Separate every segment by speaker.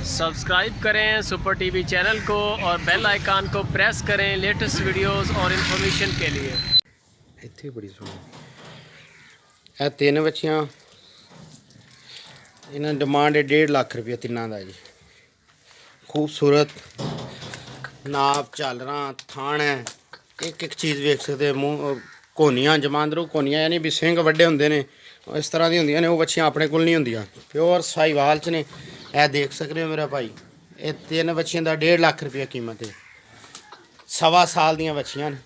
Speaker 1: Subscribe करें super TV channel को और बेल आइकन को प्रेस करें लेटेस्ट वीडियोस और इन्फॉर्मेशन के लिए।
Speaker 2: ਇੱਥੇ ਬੜੀ ਸੋਹਣੀ ਇਹ ਤਿੰਨ ਬੱਚੀਆਂ ਇਹਨਾਂ ਡਿਮਾਂਡ ਹੈ 1.5 ਲੱਖ ਰੁਪਏ ਤਿੰਨਾਂ ਦਾ ਜੀ। ਖੂਬਸੂਰਤ ਨਾਪ ਝਾਲਰਾਂ ਥਾਣ ਹੈ, ਇੱਕ ਇੱਕ ਚੀਜ਼ ਵੇਖ ਸਕਦੇ ਮੂੰਹ ਕੋਨੀਆਂ ਜਮਾਂਦਰੂ ਕੋਨੀਆਂ ਯਾਨੀ ਵੀ ਸਿੰਘ ਵੱਡੇ ਹੁੰਦੇ ਨੇ ਇਸ ਤਰ੍ਹਾਂ ਦੀ ਹੁੰਦੀਆਂ ਨੇ। ਉਹ ਬੱਚੀਆਂ ਆਪਣੇ ਕੋਲ ਨਹੀਂ ਹੁੰਦੀਆਂ, ਪਿਓਰ ਸਾਹੀਵਾਲ ਚ ਨੇ। ਇਹ ਦੇਖ ਸਕਦੇ ਹੋ ਮੇਰਾ ਭਾਈ, ਇਹ ਤਿੰਨ ਬੱਚੀਆਂ ਦਾ 1.5 ਲੱਖ ਰੁਪਏ ਕੀਮਤ ਹੈ। 1.25 ਸਾਲ ਦੀਆਂ ਬੱਚੀਆਂ ਨੇ।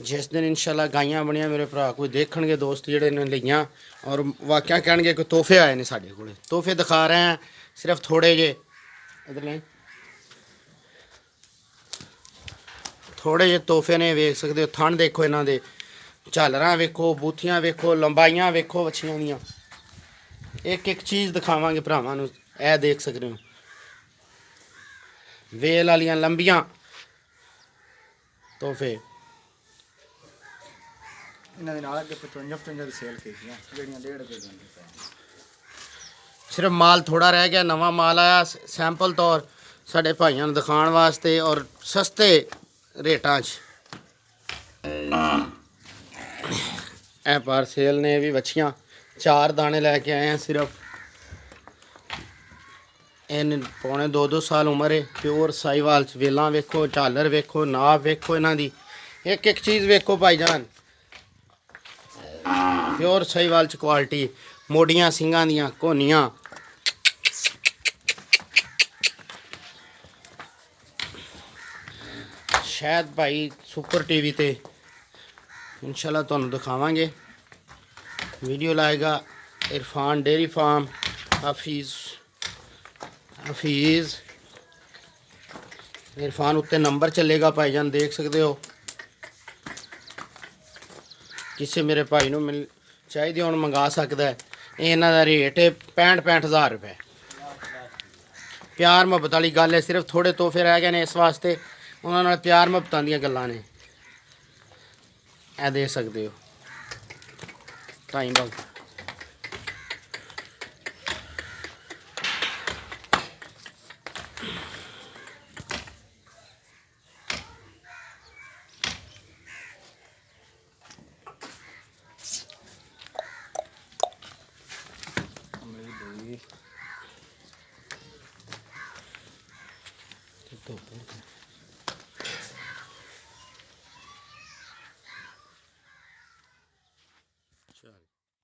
Speaker 2: जिस दिन इंशाल्लाह गाइयां बनिया मेरे भरा कोई देखणगे दोस्त जिहड़े ने लईयां और वाकया कहणगे कि तोहफे आए ने साडे कोले। तोहफे दिखा रहे हैं सिर्फ थोड़े जे, इधर ले थोड़े जे तोहफे ने। वेख सकते हो थण देखो इन्हां दे, झालरां वेखो, बूथियां वेखो, लंबाइयां वेखो बच्चियां दियां। एक एक चीज़ दिखावांगे भरावां नूं। ए देख सकते हो वेल वालियां लंबियां तोहफे। सिर्फ माल थोड़ा रह गया, नवा माल आया सैंपल तौर साढ़े भाइयों को दिखाने वास्ते और सस्ते रेटां च। पर सेल ने भी बच्चियां 4 दाने लैके आए हैं सिर्फ। इन पौने 2-2 साल उम्र है। प्योर साहीवाल च वेलां वेखो, झालर वेखो, नाप वेखो, इन्हां दी एक एक चीज़ वेखो भाईजान। प्योर साहीवाल च क्वालिटी। मोडियां सिंगां दियां कोनियां। शायद भाई सुपर टीवी ते इंशाल्लाह तुहानूं दिखावांगे। वीडियो लाएगा इरफान डेयरी फार्म हफीज़ इरफान उत्ते नंबर चलेगा भाईजान, देख सकते हो। किसी मेरे भाई नूं मिल चाहिए हुण मंगा सकता है। इन्हां दा रेट है 65 हज़ार रुपये। प्यार मुहब्बत वाली गल है। सिर्फ थोड़े तोहफे रह गए ने इस वास्ते, उन्हां नाल प्यार मुहब्बतां दीयां गल्लां ने। ए देख सकते हो टाइम बाग।